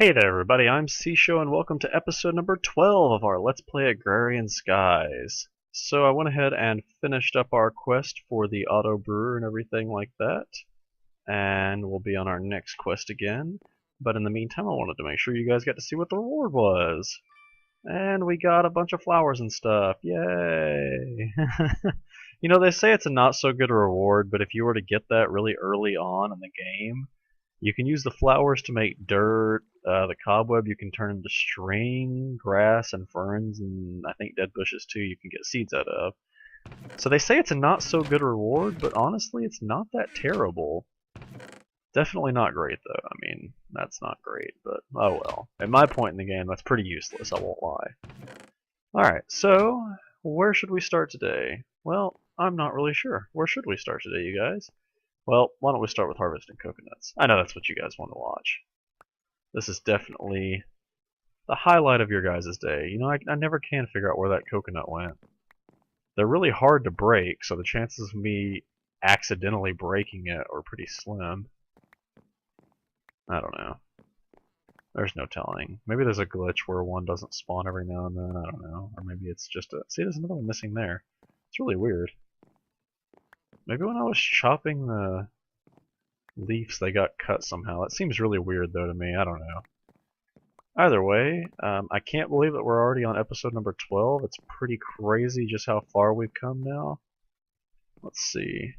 Hey there everybody, I'm C-Show and welcome to episode number 12 of our Let's Play Agrarian Skies. So I went ahead and finished up our quest for the auto brewer and everything like that, and we'll be on our next quest again. But in the meantime, I wanted to make sure you guys got to see what the reward was. And we got a bunch of flowers and stuff, yay! You know, they say it's a not so good reward, but if you were to get that really early on in the game, you can use the flowers to make dirt. The cobweb you can turn into string, grass, and ferns, and I think dead bushes too you can get seeds out of. So they say it's a not so good reward, but honestly it's not that terrible. Definitely not great though. I mean, that's not great, but oh well. At my point in the game, that's pretty useless, I won't lie. Alright, so where should we start today? Well, I'm not really sure. Where should we start today, you guys? Well, why don't we start with harvesting coconuts? I know that's what you guys want to watch. This is definitely the highlight of your guys' day. You know, I never can figure out where that coconut went. They're really hard to break, so the chances of me accidentally breaking it are pretty slim. I don't know. There's no telling. Maybe there's a glitch where one doesn't spawn every now and then, I don't know. Or maybe it's just a... See, there's another one missing there. It's really weird. Maybe when I was chopping the leaves they got cut somehow. That seems really weird though to me, I don't know. Either way, I can't believe that we're already on episode number 12. It's pretty crazy just how far we've come now. Let's see.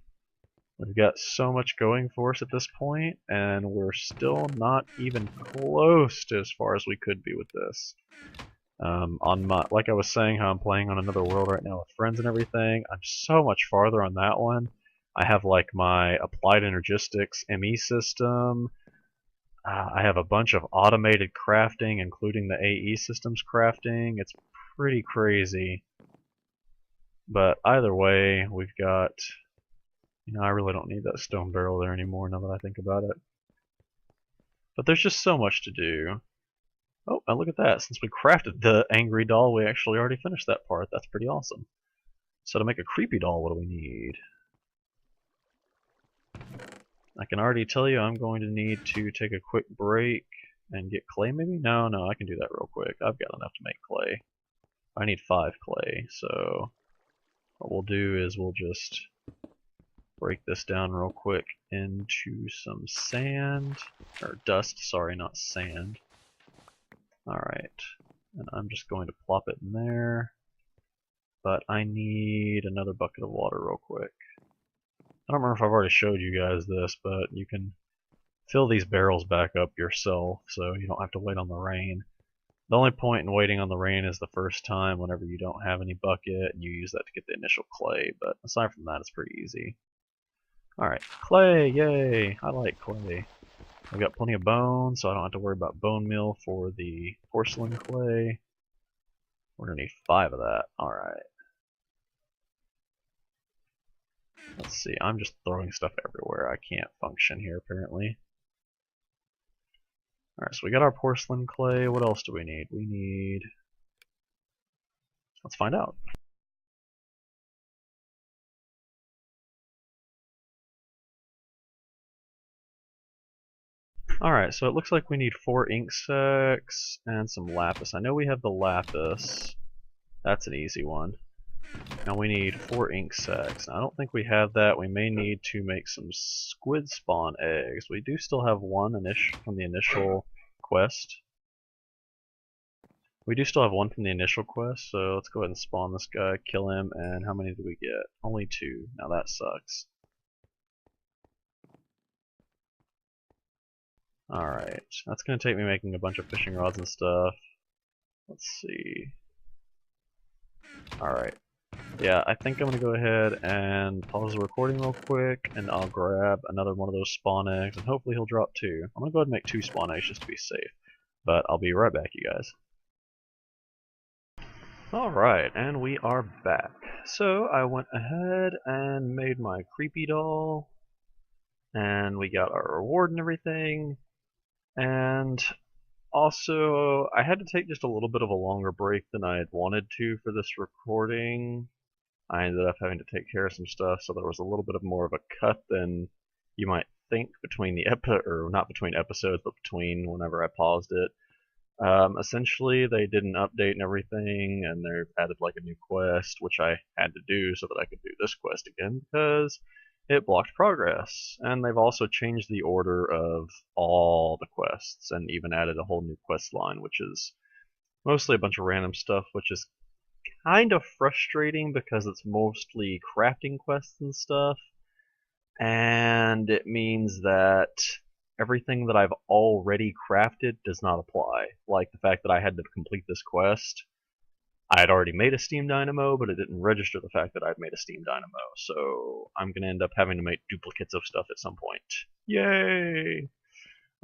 We've got so much going for us at this point, and we're still not even close to as far as we could be with this. Like I was saying, how I'm playing on another world right now with friends and everything, I'm so much farther on that one. I have like my applied energistics ME system. I have a bunch of automated crafting, including the AE systems crafting. It's pretty crazy. But either way, we've got... You know, I really don't need that stone barrel there anymore now that I think about it. But there's just so much to do. Oh, and look at that. Since we crafted the angry doll, we actually already finished that part. That's pretty awesome. So to make a creepy doll, what do we need? I can already tell you I'm going to need to take a quick break and get clay maybe? No, I can do that real quick. I've got enough to make clay. I need 5 clay, so what we'll do is we'll just break this down real quick into some sand, or dust, sorry, not sand. Alright, and I'm just going to plop it in there, but I need another bucket of water real quick. I don't remember if I've already showed you guys this, but you can fill these barrels back up yourself, so you don't have to wait on the rain. The only point in waiting on the rain is the first time whenever you don't have any bucket and you use that to get the initial clay, but aside from that it's pretty easy. Alright, clay, yay! I like clay. I've got plenty of bone, so I don't have to worry about bone meal for the porcelain clay. We're gonna need 5 of that. Alright. Let's see, I'm just throwing stuff everywhere. I can't function here apparently. Alright, so we got our porcelain clay. What else do we need? We need... Let's find out. Alright, so it looks like we need 4 ink sacs and some lapis. I know we have the lapis. That's an easy one. Now we need 4 ink sacs. Now, I don't think we have that. We may need to make some squid spawn eggs. We do still have one from the initial quest. We do still have one from the initial quest, so let's go ahead and spawn this guy, kill him, and how many do we get? Only 2. Now that sucks. Alright, that's going to take me making a bunch of fishing rods and stuff. Let's see. Alright. Yeah, I think I'm going to go ahead and pause the recording real quick, and I'll grab another one of those spawn eggs, and hopefully he'll drop 2. I'm going to go ahead and make 2 spawn eggs just to be safe. But I'll be right back, you guys. Alright, and we are back. So I went ahead and made my creepy doll, and we got our reward and everything. And also, I had to take just a little bit of a longer break than I had wanted to for this recording. I ended up having to take care of some stuff, so there was a little bit of more of a cut than you might think between the or not between episodes, but between whenever I paused it. Essentially, they did an update and everything, and they've added like a new quest, which I had to do so that I could do this quest again because it blocked progress. And they've also changed the order of all the quests and even added a whole new quest line, which is mostly a bunch of random stuff, which is kind of frustrating because it's mostly crafting quests and stuff, and it means that everything that I've already crafted does not apply. Like the fact that I had to complete this quest, I had already made a steam dynamo, but it didn't register the fact that I'd made a steam dynamo, so I'm going to end up having to make duplicates of stuff at some point. Yay!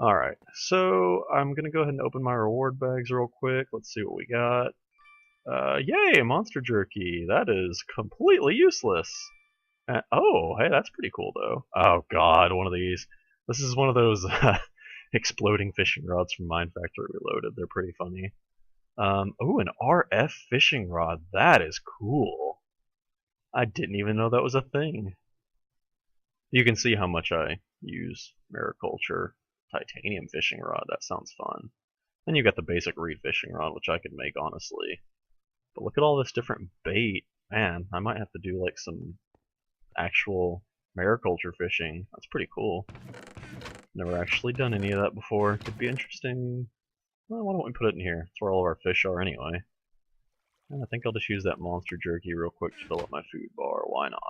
Alright, so I'm going to go ahead and open my reward bags real quick. Let's see what we got. Yay, monster jerky. That is completely useless. Oh, hey, that's pretty cool, though. Oh, God, one of these. This is one of those exploding fishing rods from Mine Factory Reloaded. They're pretty funny. Oh, an RF fishing rod. That is cool. I didn't even know that was a thing. You can see how much I use Mariculture titanium fishing rod. That sounds fun. Then you got the basic reed fishing rod, which I could make, honestly. But look at all this different bait. Man, I might have to do like some actual mariculture fishing. That's pretty cool. Never actually done any of that before. Could be interesting. Well, why don't we put it in here? It's where all of our fish are anyway. And I think I'll just use that monster jerky real quick to fill up my food bar. Why not?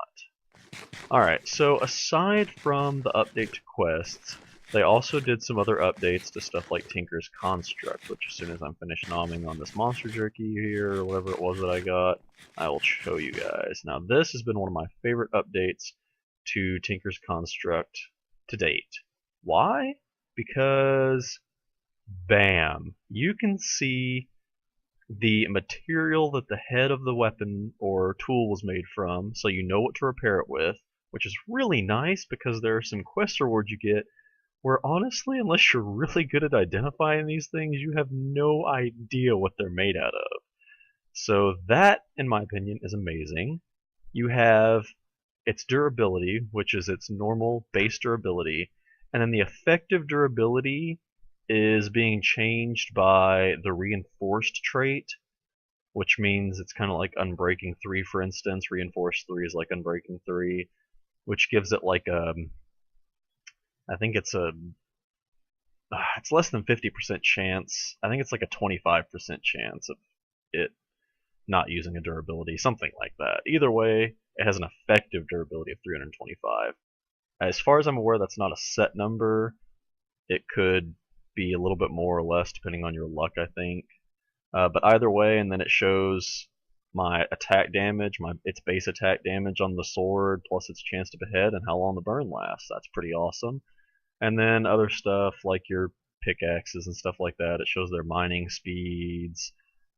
Alright, so aside from the update to quests, they also did some other updates to stuff like Tinker's Construct, which as soon as I'm finished nomming on this monster jerky here, or whatever it was that I got, I will show you guys. Now this has been one of my favorite updates to Tinker's Construct to date. Why? Because, bam, you can see the material that the head of the weapon or tool was made from, so you know what to repair it with, which is really nice because there are some quest rewards you get where honestly, unless you're really good at identifying these things, you have no idea what they're made out of. So that, in my opinion, is amazing. You have its durability, which is its normal base durability, and then the effective durability is being changed by the reinforced trait, which means it's kind of like Unbreaking 3, for instance. Reinforced 3 is like Unbreaking 3, which gives it like a, I think it's less than 50% chance. I think it's like a 25% chance of it not using a durability, something like that. Either way, it has an effective durability of 325. As far as I'm aware, that's not a set number. It could be a little bit more or less depending on your luck, I think. But either way, and then it shows my attack damage, its base attack damage on the sword, plus its chance to behead, and how long the burn lasts. That's pretty awesome. And then other stuff like your pickaxes and stuff like that. It shows their mining speeds.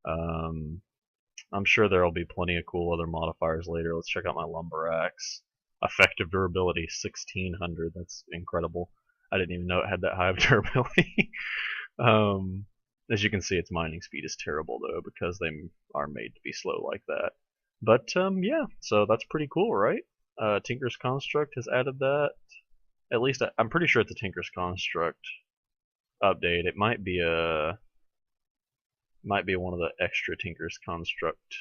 I'm sure there'll be plenty of cool other modifiers later. Let's check out my lumber axe. Effective durability 1600. That's incredible. I didn't even know it had that high of durability. As you can see, its mining speed is terrible though because they are made to be slow like that. But yeah, so that's pretty cool, right? Tinker's Construct has added that. At least I'm pretty sure it's a Tinker's Construct update. It might be one of the extra Tinker's Construct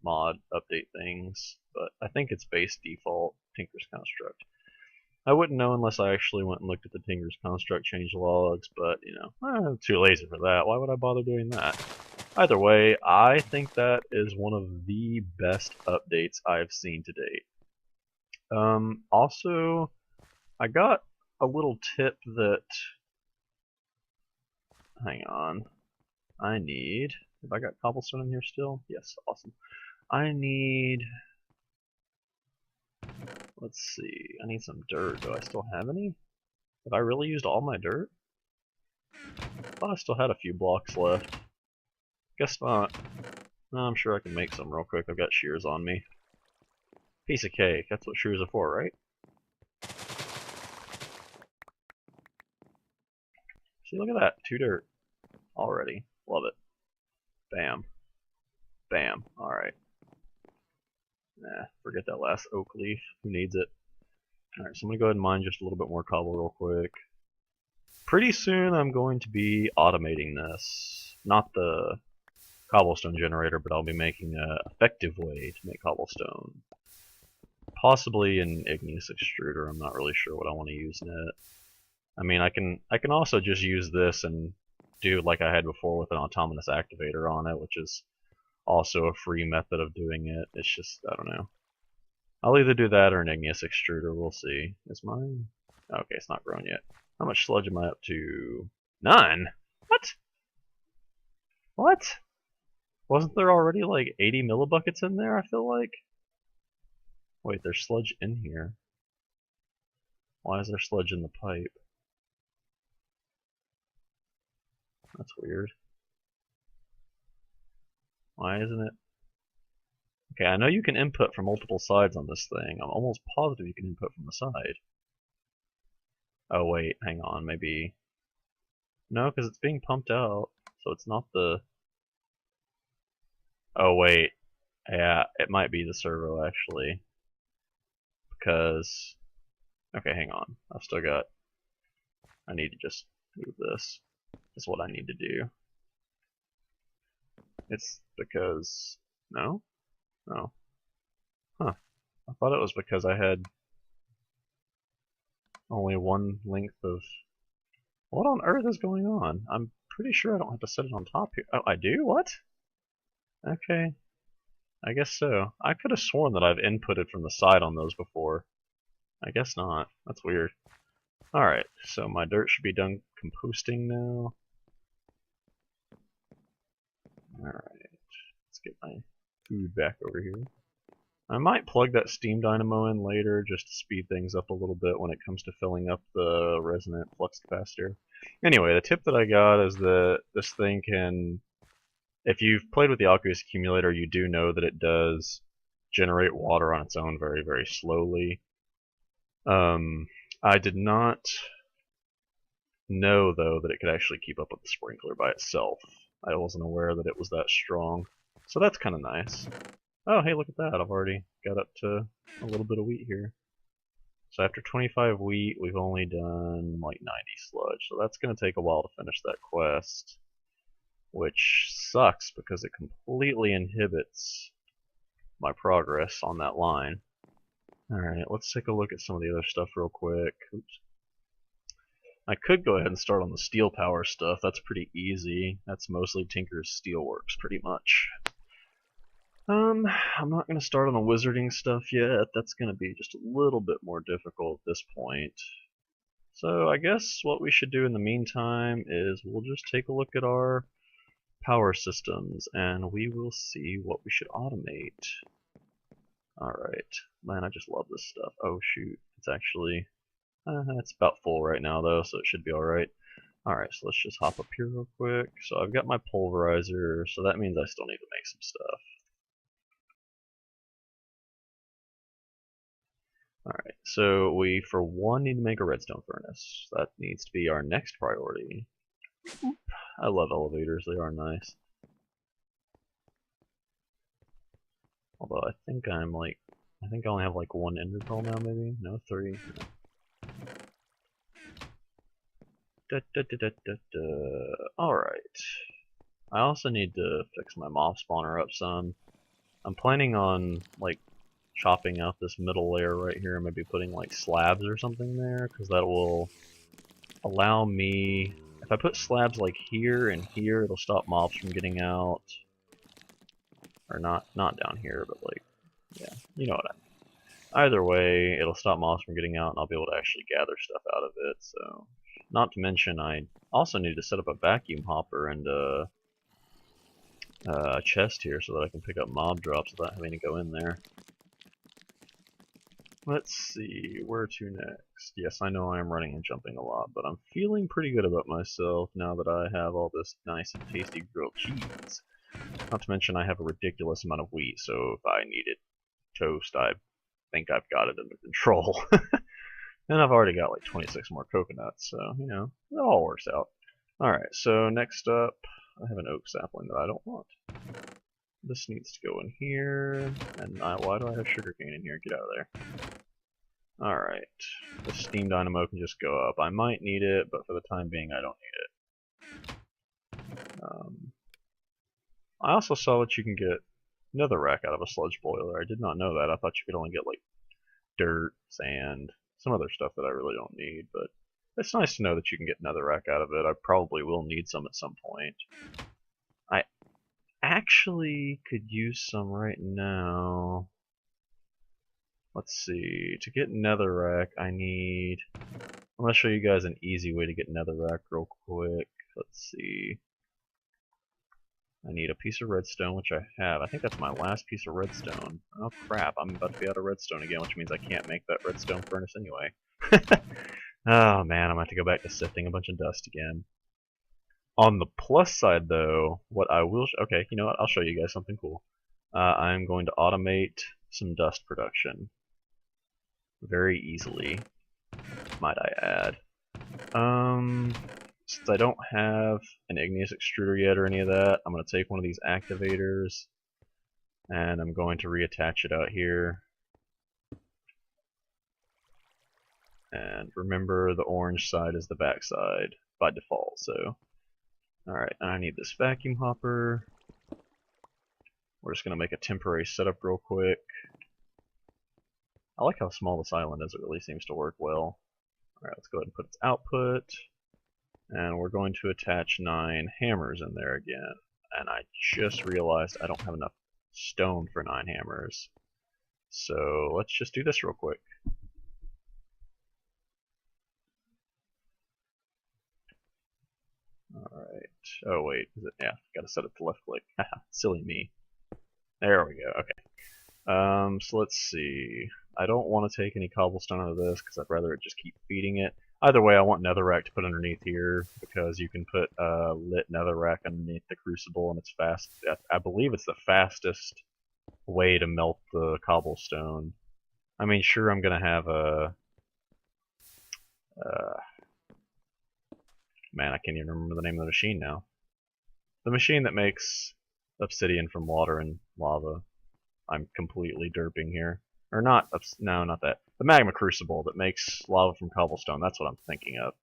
mod update things, but I think it's base default Tinker's Construct. I wouldn't know unless I actually went and looked at the Tinker's Construct change logs, but you know, I'm too lazy for that. Why would I bother doing that? Either way, I think that is one of the best updates I've seen to date. Also, I got a little tip that, hang on, have I got cobblestone in here still? Yes, awesome. Let's see, I need some dirt. Do I still have any? Have I really used all my dirt? I thought I still had a few blocks left. Guess not. No, I'm sure I can make some real quick. I've got shears on me. Piece of cake, that's what shears are for, right? See, look at that. 2 dirt. Already. Love it. Bam. Bam. Alright. Nah, forget that last oak leaf. Who needs it? Alright, so I'm going to go ahead and mine just a little bit more cobble real quick. Pretty soon I'm going to be automating this. Not the cobblestone generator, but I'll be making an effective way to make cobblestone. Possibly an igneous extruder, I'm not really sure what I want to use in it. I mean, I can also just use this and do like I had before with an autonomous activator on it, which is also a free method of doing it. It's just, I don't know. I'll either do that or an igneous extruder, we'll see. Is mine? Okay, it's not grown yet. How much sludge am I up to? None? What? What? Wasn't there already like 80 millibuckets in there, I feel like? Wait, there's sludge in here. Why is there sludge in the pipe? That's weird. Why isn't it? Okay, I know you can input from multiple sides on this thing. I'm almost positive you can input from the side. Oh wait, hang on, maybe... No, because it's being pumped out, so it's not the... Oh wait, yeah, it might be the servo actually. Because... Okay, hang on, I've still got... I need to just move this. That's what I need to do. It's because... No? Oh. Huh. I thought it was because I had only one length of... What on earth is going on? I'm pretty sure I don't have to set it on top here. Oh, I do? What? Okay. I guess so. I could have sworn that I've inputted from the side on those before. I guess not. That's weird. Alright, so my dirt should be done composting now. Alright, let's get my food back over here. I might plug that steam dynamo in later just to speed things up a little bit when it comes to filling up the resonant flux capacitor. Anyway, the tip that I got is that this thing can... If you've played with the aqueous accumulator, you do know that it does generate water on its own very, very slowly. I did not know, though, that it could actually keep up with the sprinkler by itself. I wasn't aware that it was that strong. So that's kind of nice. Oh, hey, look at that. I've already got up to a little bit of wheat here. So after 25 wheat, we've only done like 90 sludge. So that's going to take a while to finish that quest. Which sucks because it completely inhibits my progress on that line. Alright, let's take a look at some of the other stuff real quick. Oops. I could go ahead and start on the steel power stuff. That's pretty easy. That's mostly Tinker's Steelworks, pretty much. I'm not going to start on the wizarding stuff yet. That's going to be just a little bit more difficult at this point. So I guess what we should do in the meantime is we'll just take a look at our power systems and we will see what we should automate. Alright. Man, I just love this stuff. Oh shoot. It's actually... it's about full right now though, so it should be alright. Alright, so let's just hop up here real quick. So I've got my pulverizer, so that means I still need to make some stuff. Alright, so we for one need to make a redstone furnace. That needs to be our next priority. I love elevators, they are nice. Although I think I only have like one ender pearl now maybe? No, 3. Alright. I also need to fix my mob spawner up some. I'm planning on like chopping out this middle layer right here and maybe putting like slabs or something there, because that will allow me... If I put slabs like here and here, it'll stop mobs from getting out. Or not down here, but like, yeah, you know what I mean. Either way, it'll stop mobs from getting out and I'll be able to actually gather stuff out of it, so... Not to mention, I also need to set up a vacuum hopper and a chest here so that I can pick up mob drops without having to go in there. Let's see, where to next? Yes, I know I am running and jumping a lot, but I'm feeling pretty good about myself now that I have all this nice and tasty grilled cheese. Not to mention I have a ridiculous amount of wheat, so if I needed toast, I think I've got it under control. And I've already got like 26 more coconuts, so, you know, it all works out. Alright, so next up, I have an oak sapling that I don't want. This needs to go in here, and why do I have sugarcane in here? Get out of there. Alright. The steam dynamo can just go up. I might need it, but for the time being I don't need it. I also saw that you can get netherrack out of a sludge boiler. I did not know that. I thought you could only get like dirt, sand, some other stuff that I really don't need, but it's nice to know that you can get netherrack out of it. I probably will need some at some point. I actually could use some right now. Let's see. To get netherrack, I'm going to show you guys an easy way to get netherrack real quick. Let's see. I need a piece of redstone, which I have. I think that's my last piece of redstone. Oh crap, I'm about to be out of redstone again, which means I can't make that redstone furnace anyway. Oh man, I'm going to have to go back to sifting a bunch of dust again. On the plus side though, what I will... okay, you know what, I'll show you guys something cool. I'm going to automate some dust production. Very easily, might I add. Since I don't have an igneous extruder yet or any of that, I'm going to take one of these activators and I'm going to reattach it out here. And remember, the orange side is the back side by default, so. Alright, I need this vacuum hopper. We're just going to make a temporary setup real quick. I like how small this island is, it really seems to work well. Alright, let's go ahead and put its output. And we're going to attach 9 hammers in there again. And I just realized I don't have enough stone for 9 hammers. So let's just do this real quick. Alright. Oh wait, is it? Yeah, gotta set it to left click. Haha, silly me. There we go, okay. So let's see. I don't want to take any cobblestone out of this because I'd rather it just keep feeding it. Either way, I want netherrack to put underneath here because you can put lit netherrack underneath the crucible and it's fast. I believe it's the fastest way to melt the cobblestone. I mean, sure, I'm gonna have a man, I can't even remember the name of the machine now. The machine that makes obsidian from water and lava. I'm completely derping here. Or not, no, not that. The magma crucible that makes lava from cobblestone. That's what I'm thinking of.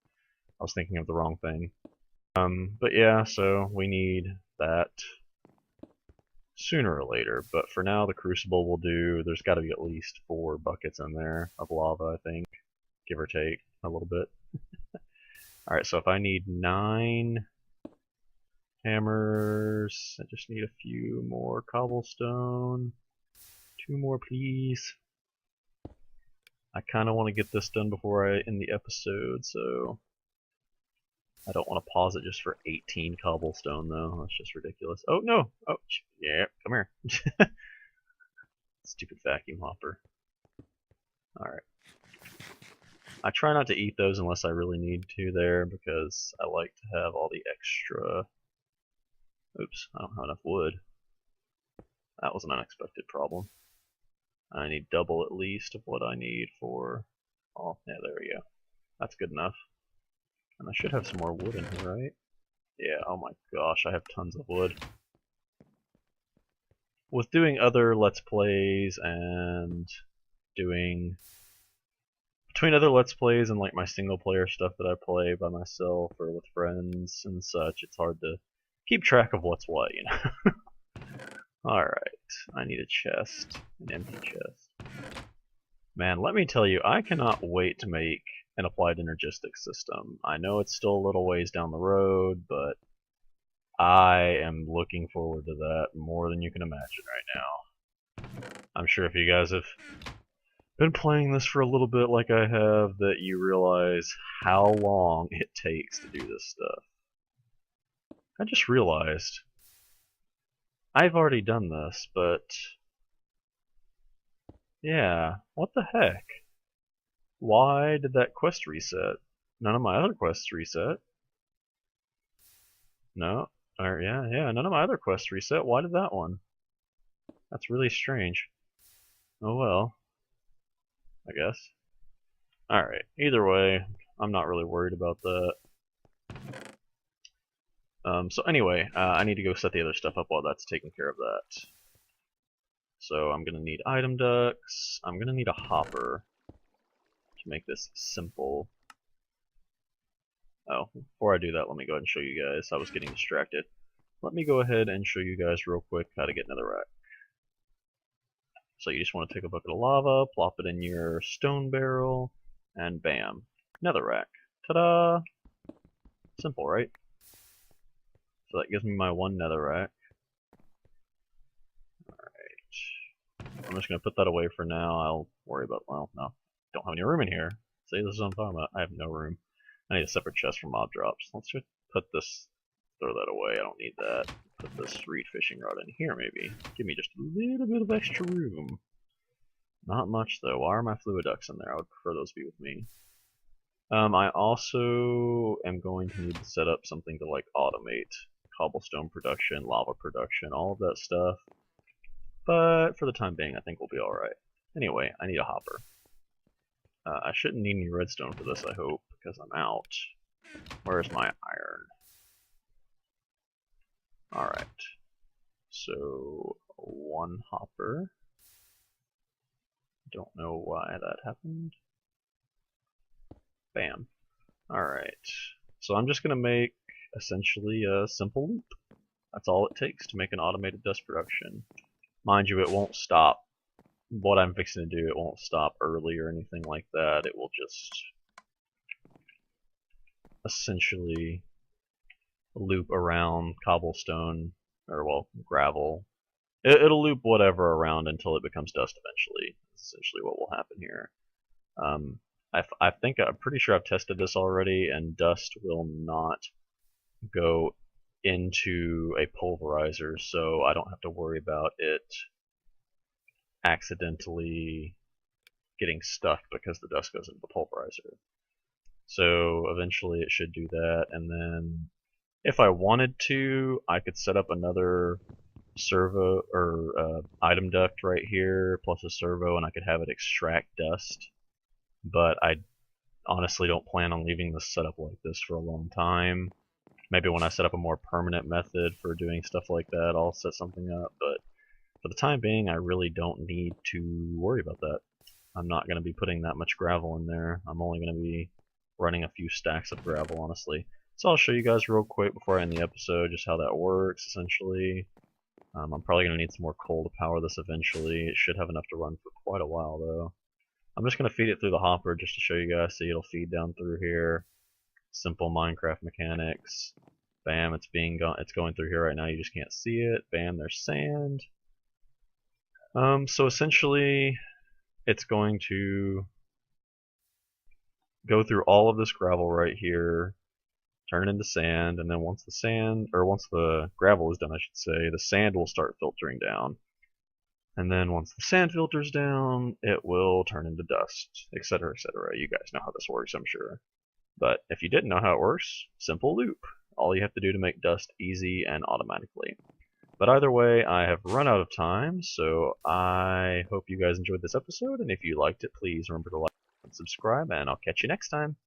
I was thinking of the wrong thing. But yeah, so we need that sooner or later. But for now, the crucible will do. There's got to be at least 4 buckets in there of lava, I think. Give or take a little bit. Alright, so if I need 9 hammers, I just need a few more cobblestone. 2 more, please. I kind of want to get this done before I end the episode, so I don't want to pause it just for 18 cobblestone, though. That's just ridiculous. Oh, no! Oh, yeah, come here. Stupid vacuum hopper. Alright. I try not to eat those unless I really need to there, because I like to have all the extra... Oops, I don't have enough wood. That was an unexpected problem. I need double at least of what I need for... oh, yeah, there we go. That's good enough. And I should have some more wood in here, right? Yeah, oh my gosh, I have tons of wood. With doing other Let's Plays and doing... between other Let's Plays and like my single player stuff that I play by myself or with friends and such, it's hard to keep track of what's what, you know? Alright, I need a chest, an empty chest. Man, let me tell you, I cannot wait to make an applied energistic system. I know it's still a little ways down the road, but I am looking forward to that more than you can imagine right now. I'm sure if you guys have been playing this for a little bit like I have, that you realize how long it takes to do this stuff. I just realized I've already done this, but yeah, what the heck? Why did that quest reset? None of my other quests reset. No, or yeah, none of my other quests reset. Why did that one? That's really strange. Oh well, I guess. Alright, either way, I'm not really worried about that. So anyway, I need to go set the other stuff up while that's taking care of that. So I'm gonna need item ducts. I'm gonna need a hopper. to make this simple. Oh, before I do that, let me go ahead and show you guys. I was getting distracted. Let me go ahead and show you guys real quick how to get netherrack. So you just want to take a bucket of lava, plop it in your stone barrel, and bam, netherrack. Ta-da! Simple, right? So that gives me my 1 netherrack. Alright. I'm just going to put that away for now. I'll worry about, well, no. Don't have any room in here. See, this is what I'm talking about. I have no room. I need a separate chest for mob drops. Let's just put this, throw that away. I don't need that. Put this reed fishing rod in here, maybe. Give me just a little bit of extra room. Not much, though. Why are my fluid ducts in there? I would prefer those be with me. I also am going to need to set up something to, like, automate cobblestone production, lava production, all of that stuff. But for the time being, I think we'll be alright. Anyway, I need a hopper. I shouldn't need any redstone for this, I hope, because I'm out. Where's my iron? Alright. So, 1 hopper. Don't know why that happened. Bam. Alright. So I'm just going to make, essentially, a simple loop. That's all it takes to make an automated dust production. Mind you, it won't stop. What I'm fixing to do, it won't stop early or anything like that. It will just essentially loop around cobblestone, or well, gravel. It'll loop whatever around until it becomes dust eventually. That's essentially what will happen here. I think, I'm pretty sure I've tested this already, and dust will not go into a pulverizer, so I don't have to worry about it accidentally getting stuck because the dust goes into the pulverizer. So eventually it should do that, and then if I wanted to, I could set up another servo or item duct right here plus a servo, and I could have it extract dust. But I honestly don't plan on leaving this set up like this for a long time. Maybe when I set up a more permanent method for doing stuff like that, I'll set something up, but for the time being, I really don't need to worry about that. I'm not going to be putting that much gravel in there. I'm only going to be running a few stacks of gravel, honestly. So I'll show you guys real quick before I end the episode just how that works, essentially. I'm probably going to need some more coal to power this eventually. It should have enough to run for quite a while, though. I'm just going to feed it through the hopper just to show you guys. See, it'll feed down through here. Simple Minecraft mechanics. Bam, it's going through here right now. You just can't see it. Bam, there's sand. So essentially, it's going to go through all of this gravel right here, turn it into sand, and then once the gravel is done, I should say, the sand will start filtering down. And then once the sand filters down, it will turn into dust, etc., etc. You guys know how this works, I'm sure. But if you didn't know how it works, simple loop. All you have to do to make dust easy and automatically. But either way, I have run out of time, so I hope you guys enjoyed this episode, and if you liked it, please remember to like and subscribe, and I'll catch you next time.